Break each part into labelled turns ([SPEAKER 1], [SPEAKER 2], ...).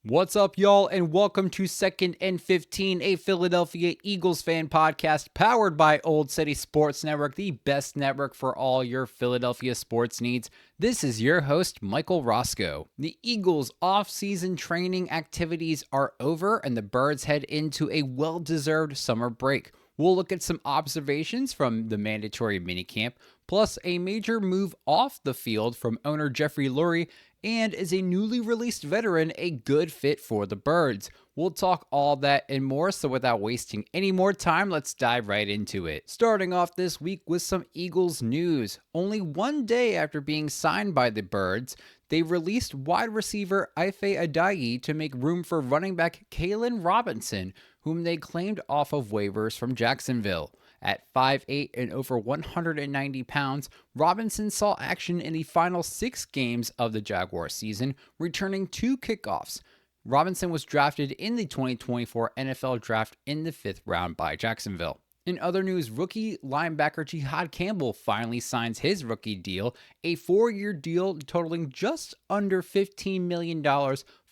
[SPEAKER 1] What's up, y'all, and welcome to 2nd and 15, a Philadelphia Eagles fan podcast powered by Old City Sports Network, the best network for all your Philadelphia sports needs. This is your host, Michael Roscoe. The Eagles' off-season training activities are over, and the Birds head into a well-deserved summer break. We'll look at some observations from the mandatory minicamp, plus a major move off the field from owner Jeffrey Lurie, and is a newly released veteran a good fit for the Birds? We'll talk all that and more, so without wasting any more time, let's dive right into it. Starting off this week with some Eagles news. Only one day after being signed by the Birds, they released wide receiver Ife Adayi to make room for running back Kalen Robinson, whom they claimed off of waivers from Jacksonville. At 5'8" and over 190 pounds, Robinson saw action in the final 6 games of the Jaguar season, returning 2 kickoffs. Robinson was drafted in the 2024 NFL Draft in the 5th round by Jacksonville. In other news, rookie linebacker Jihad Campbell finally signs his rookie deal, a 4-year deal totaling just under $15 million,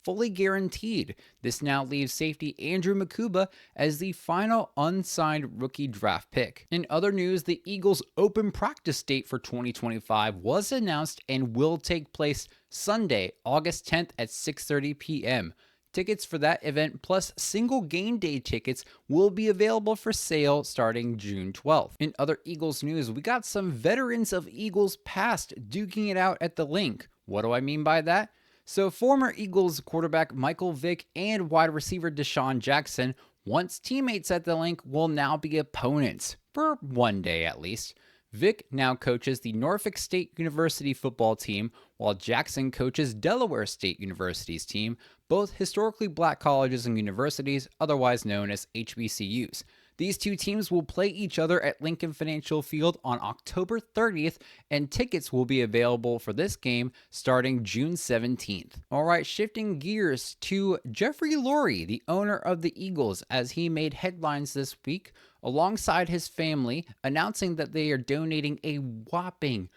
[SPEAKER 1] fully guaranteed. This now leaves safety Andrew Makuba as the final unsigned rookie draft pick. In other news, the Eagles' open practice date for 2025 was announced and will take place Sunday, August 10th at 6:30 p.m. Tickets for that event plus single game day tickets will be available for sale starting June 12th. In other Eagles news, we got some veterans of Eagles past duking it out at the Link. What do I mean by that? So former Eagles quarterback Michael Vick and wide receiver Deshaun Jackson, once teammates at the Link, will now be opponents, for one day at least. Vick now coaches the Norfolk State University football team, while Jackson coaches Delaware State University's team, both historically black colleges and universities, otherwise known as HBCUs. These two teams will play each other at Lincoln Financial Field on October 30th, and tickets will be available for this game starting June 17th. All right, shifting gears to Jeffrey Lurie, the owner of the Eagles, as he made headlines this week alongside his family, announcing that they are donating a whopping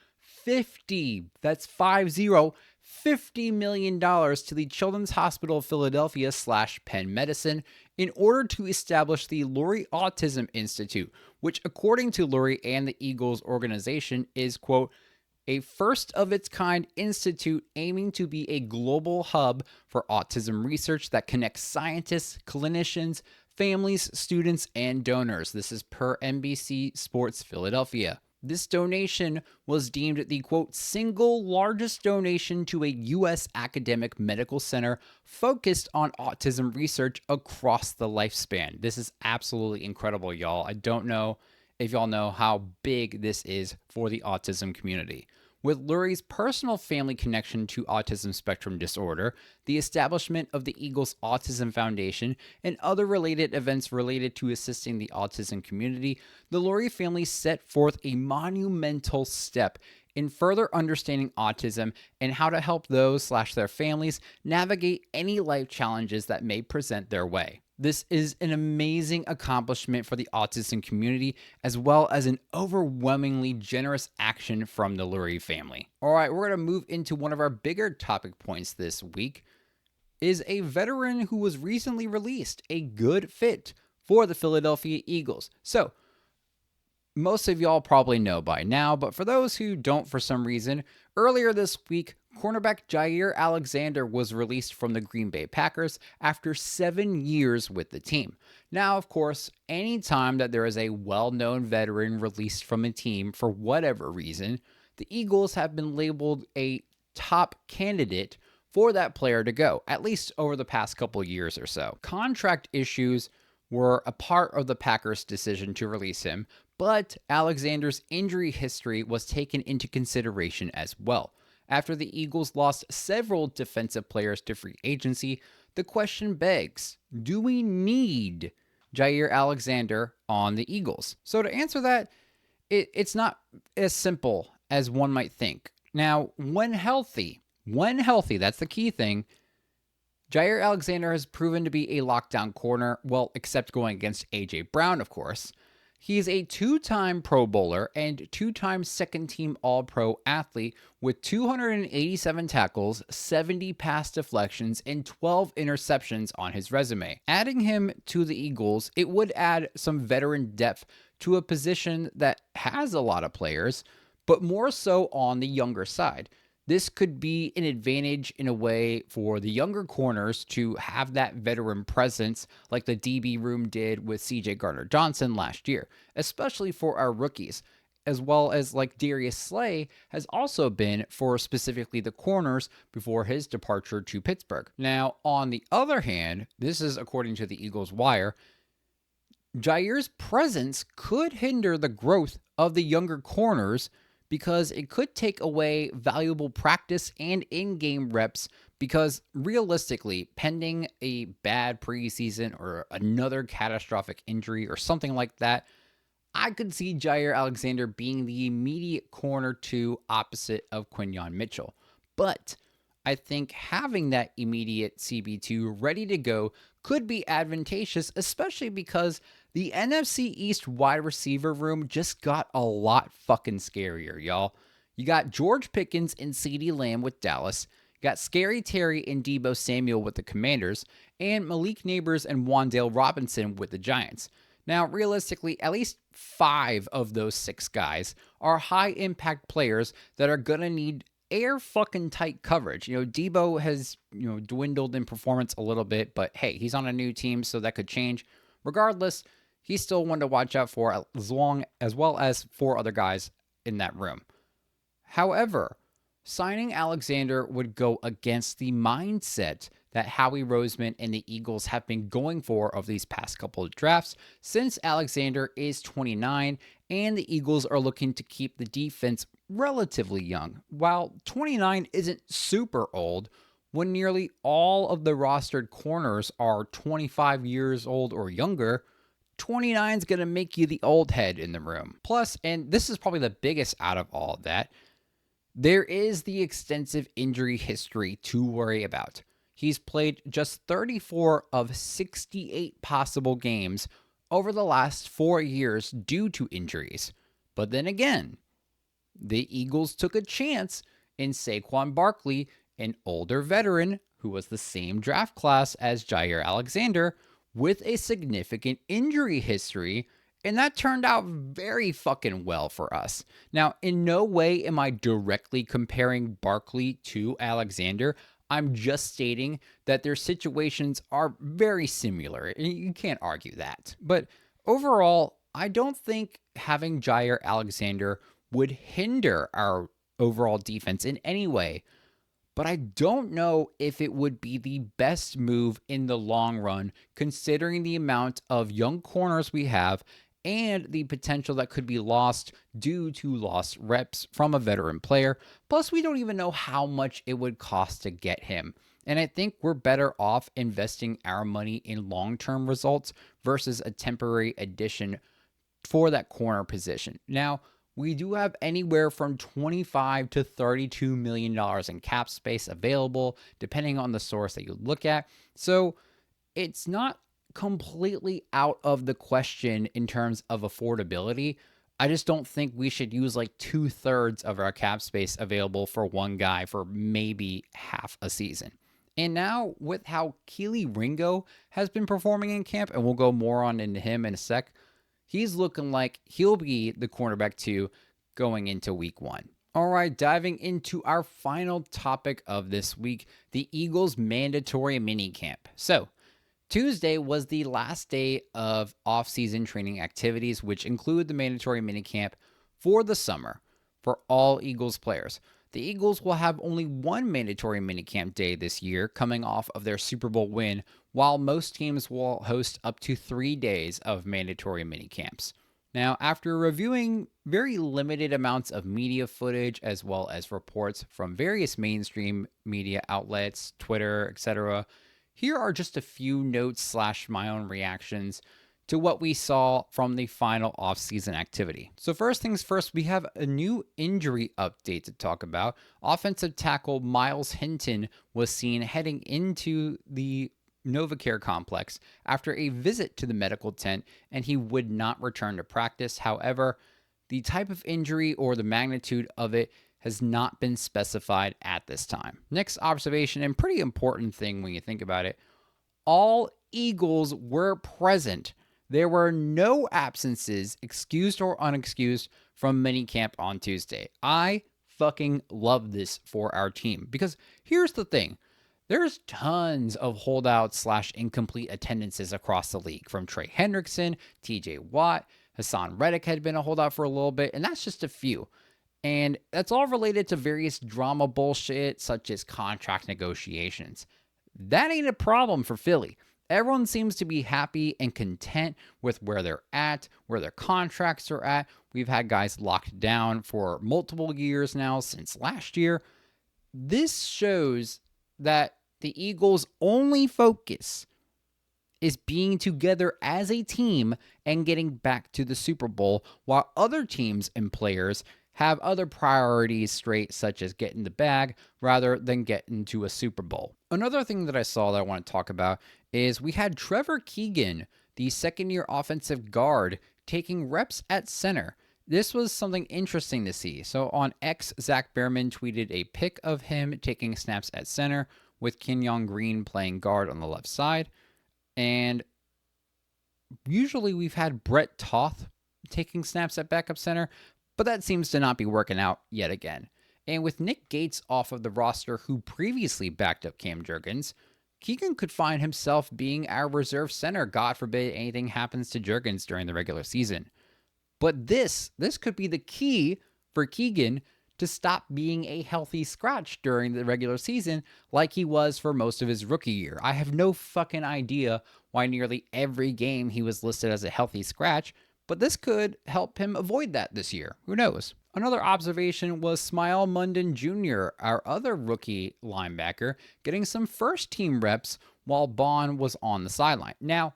[SPEAKER 1] $50 million to the Children's Hospital of Philadelphia / Penn Medicine in order to establish the Lurie Autism Institute, which according to Lurie and the Eagles organization is, quote, a first-of-its-kind institute aiming to be a global hub for autism research that connects scientists, clinicians, families, students, and donors. This is per NBC Sports Philadelphia. This donation was deemed the, quote, single largest donation to a U.S. academic medical center focused on autism research across the lifespan. This is absolutely incredible, y'all. I don't know if y'all know how big this is for the autism community. With Lurie's personal family connection to autism spectrum disorder, the establishment of the Eagles Autism Foundation, and other related events related to assisting the autism community, the Lurie family set forth a monumental step in further understanding autism and how to help those / their families navigate any life challenges that may present their way. This is an amazing accomplishment for the autism community, as well as an overwhelmingly generous action from the Lurie family. All right, we're going to move into one of our bigger topic points this week, is a veteran who was recently released, a good fit for the Philadelphia Eagles. So, most of y'all probably know by now, but for those who don't for some reason, earlier this week, cornerback Jair Alexander was released from the Green Bay Packers after 7 years with the team. Now, of course, anytime that there is a well-known veteran released from a team for whatever reason, the Eagles have been labeled a top candidate for that player to go, at least over the past couple years or so. Contract issues were a part of the Packers' decision to release him, but Alexander's injury history was taken into consideration as well. After the Eagles lost several defensive players to free agency, the question begs, do we need Jaire Alexander on the Eagles? So to answer that, it's not as simple as one might think. Now, when healthy, that's the key thing, Jaire Alexander has proven to be a lockdown corner, well, except going against A.J. Brown, of course. He's a two-time Pro Bowler and two-time second-team All-Pro athlete with 287 tackles, 70 pass deflections, and 12 interceptions on his resume. Adding him to the Eagles, it would add some veteran depth to a position that has a lot of players, but more so on the younger side. This could be an advantage in a way for the younger corners to have that veteran presence like the DB room did with CJ Gardner-Johnson last year, especially for our rookies, as well as like Darius Slay has also been for specifically the corners before his departure to Pittsburgh. Now, on the other hand, this is according to the Eagles Wire, Jaire's presence could hinder the growth of the younger corners because it could take away valuable practice and in-game reps because realistically, pending a bad preseason or another catastrophic injury or something like that, I could see Jaire Alexander being the immediate corner 2 opposite of Quinyon Mitchell. But I think having that immediate CB2 ready to go could be advantageous, especially because the NFC East wide receiver room just got a lot fucking scarier, y'all. You got George Pickens and CeeDee Lamb with Dallas, you got Scary Terry and Deebo Samuel with the Commanders, and Malik Neighbors and Wan'Dale Robinson with the Giants. Now, realistically, at least 5 of those 6 guys are high-impact players that are going to need air fucking tight coverage. Deebo has, dwindled in performance a little bit, but hey, he's on a new team, so that could change. Regardless, he's still one to watch out for as well as 4 other guys in that room. However, signing Alexander would go against the mindset that Howie Roseman and the Eagles have been going for of these past couple of drafts, since Alexander is 29 and the Eagles are looking to keep the defense relatively young. While 29 isn't super old, when nearly all of the rostered corners are 25 years old or younger, 29 is going to make you the old head in the room. Plus, and this is probably the biggest out of all of that, there is the extensive injury history to worry about. He's played just 34 of 68 possible games over the last 4 years due to injuries. But then again, the Eagles took a chance in Saquon Barkley, an older veteran who was the same draft class as Jaire Alexander, with a significant injury history, and that turned out very fucking well for us. Now, in no way am I directly comparing Barkley to Alexander. I'm just stating that their situations are very similar. You can't argue that. But overall, I don't think having Jaire Alexander would hinder our overall defense in any way. But I don't know if it would be the best move in the long run, considering the amount of young corners we have and the potential that could be lost due to lost reps from a veteran player. Plus, we don't even know how much it would cost to get him. And I think we're better off investing our money in long-term results versus a temporary addition for that corner position. Now, we do have anywhere from $25 to $32 million in cap space available, depending on the source that you look at. So it's not completely out of the question in terms of affordability. I just don't think we should use like 2/3 of our cap space available for one guy for maybe half a season. And now with how Keely Ringo has been performing in camp, and we'll go more on into him in a sec, he's looking like he'll be the cornerback 2 going into week 1. All right, diving into our final topic of this week, the Eagles mandatory minicamp. So Tuesday was the last day of off-season training activities, which include the mandatory minicamp for the summer for all Eagles players. The Eagles will have only one mandatory minicamp day this year, coming off of their Super Bowl win, while most teams will host up to 3 days of mandatory minicamps. Now, after reviewing very limited amounts of media footage as well as reports from various mainstream media outlets, Twitter, etc., here are just a few notes / my own reactions to what we saw from the final offseason activity. So first things first, we have a new injury update to talk about. Offensive tackle Miles Hinton was seen heading into the NovaCare complex after a visit to the medical tent, and he would not return to practice. However, the type of injury or the magnitude of it has not been specified at this time. Next observation, and pretty important thing when you think about it, all Eagles were present. There were no absences, excused or unexcused, from minicamp on Tuesday. I fucking love this for our team because here's the thing. There's tons of holdouts / incomplete attendances across the league, from Trey Hendrickson, TJ Watt, Hassan Reddick had been a holdout for a little bit, and that's just a few. And that's all related to various drama bullshit, such as contract negotiations. That ain't a problem for Philly. Everyone seems to be happy and content with where they're at, where their contracts are at. We've had guys locked down for multiple years now, since last year. This shows that the Eagles' only focus is being together as a team and getting back to the Super Bowl, while other teams and players have other priorities straight, such as getting the bag rather than getting to a Super Bowl. Another thing that I saw that I want to talk about is we had Trevor Keegan, the second-year offensive guard, taking reps at center. This was something interesting to see. So on X, Zach Behrman tweeted a pic of him taking snaps at center with Kenyon Green playing guard on the left side. And usually we've had Brett Toth taking snaps at backup center, but that seems to not be working out yet again. And with Nick Gates off of the roster, who previously backed up Cam Jurgens, Keegan could find himself being our reserve center, God forbid anything happens to Jurgens during the regular season. But this could be the key for Keegan to stop being a healthy scratch during the regular season like he was for most of his rookie year. I have no fucking idea why nearly every game he was listed as a healthy scratch, but this could help him avoid that this year. Who knows? Another observation was Smile Munden Jr., our other rookie linebacker, getting some first-team reps while Bond was on the sideline. Now,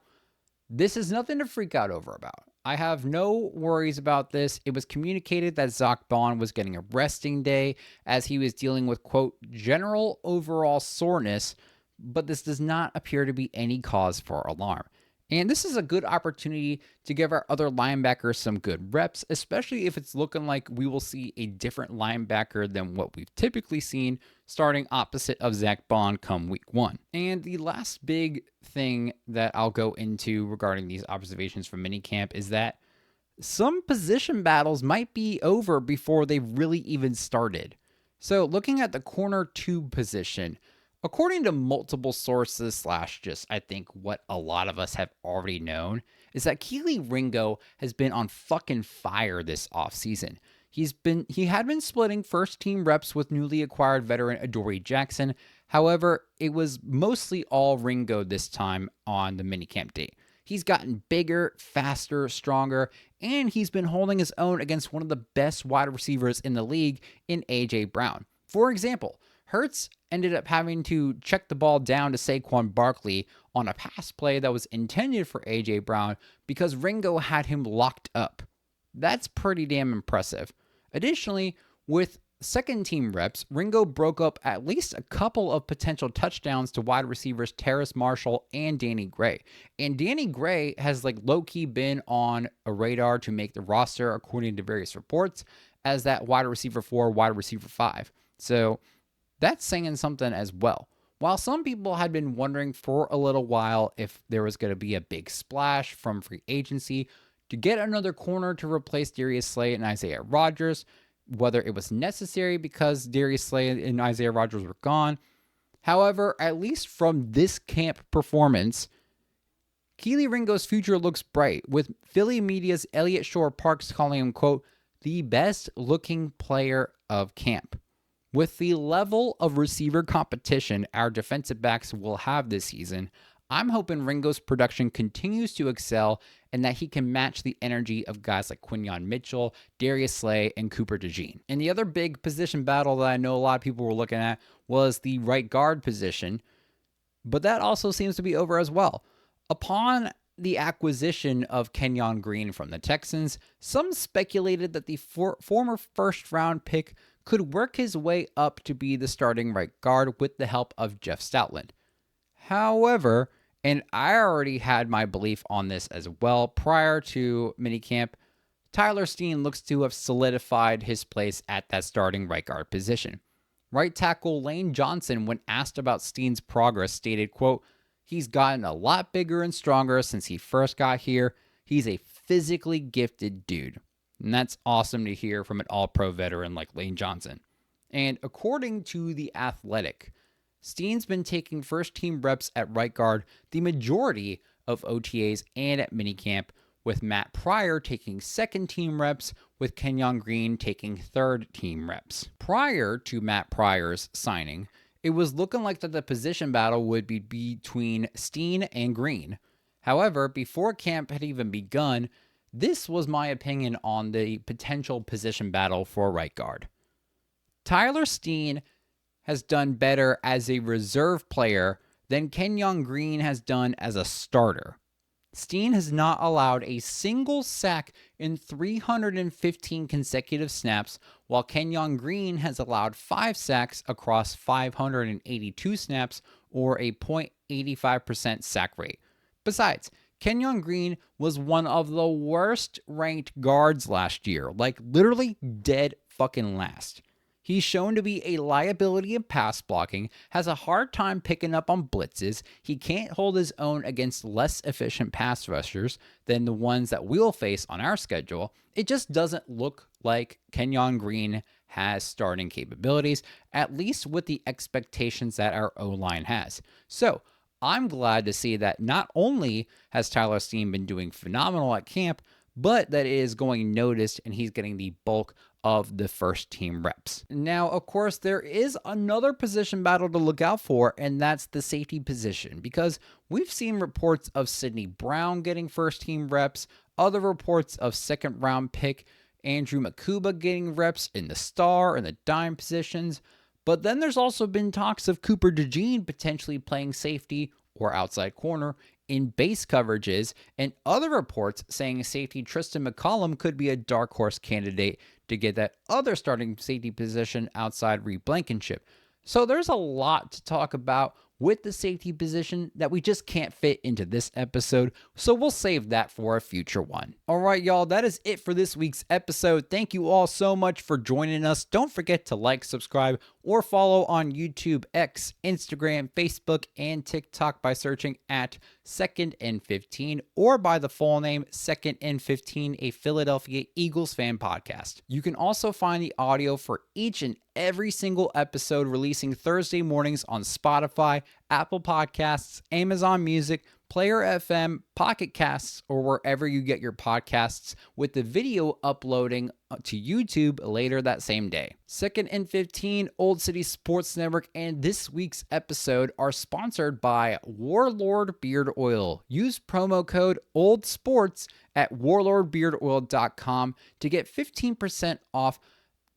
[SPEAKER 1] this is nothing to freak out over about. I have no worries about this. It was communicated that Zach Bond was getting a resting day as he was dealing with, quote, general overall soreness, but this does not appear to be any cause for alarm. And this is a good opportunity to give our other linebackers some good reps, especially if it's looking like we will see a different linebacker than what we've typically seen starting opposite of Zach Bond come week 1. And the last big thing that I'll go into regarding these observations from minicamp is that some position battles might be over before they've really even started. So looking at the corner 2 position, according to multiple sources / just I think what a lot of us have already known, is that Kelee Ringo has been on fucking fire this offseason. He had been splitting first team reps with newly acquired veteran Adoree Jackson. However, it was mostly all Ringo this time on the minicamp date. He's gotten bigger, faster, stronger, and he's been holding his own against one of the best wide receivers in the league in A.J. Brown. For example, Hurts ended up having to check the ball down to Saquon Barkley on a pass play that was intended for A.J. Brown because Ringo had him locked up. That's pretty damn impressive. Additionally, with second team reps, Ringo broke up at least a couple of potential touchdowns to wide receivers Terrace Marshall and Danny Gray. And Danny Gray has low-key been on a radar to make the roster according to various reports as that wide receiver 4, wide receiver 5. So that's saying something as well. While some people had been wondering for a little while if there was going to be a big splash from free agency to get another corner to replace Darius Slay and Isaiah Rodgers, whether it was necessary because Darius Slay and Isaiah Rodgers were gone. However, at least from this camp performance, Kelee Ringo's future looks bright, with Philly media's Elliott Shore Parks calling him, quote, the best looking player of camp. With the level of receiver competition our defensive backs will have this season, I'm hoping Ringo's production continues to excel and that he can match the energy of guys like Quinyon Mitchell, Darius Slay, and Cooper DeJean. And the other big position battle that I know a lot of people were looking at was the right guard position, but that also seems to be over as well. Upon the acquisition of Kenyon Green from the Texans, some speculated that the former first-round pick could work his way up to be the starting right guard with the help of Jeff Stoutland. However, and I already had my belief on this as well prior to minicamp, Tyler Steen looks to have solidified his place at that starting right guard position. Right tackle Lane Johnson, when asked about Steen's progress, stated, quote, "He's gotten a lot bigger and stronger since he first got here. He's a physically gifted dude." And that's awesome to hear from an all-pro veteran like Lane Johnson. And according to The Athletic, Steen's been taking first-team reps at right guard the majority of OTAs and at minicamp, with Matt Pryor taking second-team reps, with Kenyon Green taking third-team reps. Prior to Matt Pryor's signing, it was looking like that the position battle would be between Steen and Green. However, before camp had even begun, this was my opinion on the potential position battle for right guard. Tyler Steen has done better as a reserve player than Kenyon Green has done as a starter. Steen has not allowed a single sack in 315 consecutive snaps, while Kenyon Green has allowed 5 sacks across 582 snaps, or a .85% sack rate. Besides, Kenyon Green was one of the worst ranked guards last year, like literally dead fucking last. He's shown to be a liability in pass blocking, has a hard time picking up on blitzes, he can't hold his own against less efficient pass rushers than the ones that we'll face on our schedule. It just doesn't look like Kenyon Green has starting capabilities, at least with the expectations that our O-line has. So, I'm glad to see that not only has Tyler Steen been doing phenomenal at camp, but that it is going noticed and he's getting the bulk of the first team reps. Now, of course, there is another position battle to look out for, and that's the safety position, because we've seen reports of Sidney Brown getting first team reps, other reports of second round pick Andrew Makuba getting reps in the star and the dime positions. But then there's also been talks of Cooper DeJean potentially playing safety or outside corner in base coverages, and other reports saying safety Tristan McCollum could be a dark horse candidate to get that other starting safety position outside Reed Blankenship. So there's a lot to talk about with the safety position that we just can't fit into this episode, so we'll save that for a future one. All right, y'all, that is it for this week's episode. Thank you all so much for joining us. Don't forget to like, subscribe, or follow on YouTube, X, Instagram, Facebook, and TikTok by searching at Second and 15 or by the full name Second and 15, a Philadelphia Eagles fan podcast. You can also find the audio for each and every single episode releasing Thursday mornings on Spotify, Apple Podcasts, Amazon Music, Player FM, Pocket Casts, or wherever you get your podcasts, with the video uploading to YouTube later that same day. Second and 15, Old City Sports Network, and this week's episode are sponsored by Warlord Beard Oil. Use promo code OLDSPORTS at warlordbeardoil.com to get 15% off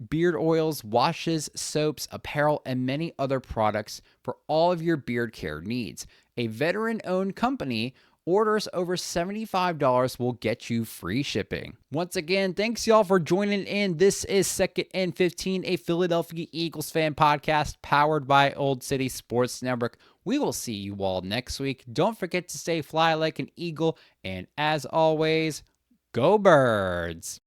[SPEAKER 1] beard oils, washes, soaps, apparel, and many other products for all of your beard care needs. A veteran-owned company. Orders over $75 will get you free shipping. Once again, thanks y'all for joining in. This is Second and 15, a Philadelphia Eagles fan podcast powered by Old City Sports Network. We will see you all next week. Don't forget to stay fly like an eagle, and as always, go Birds!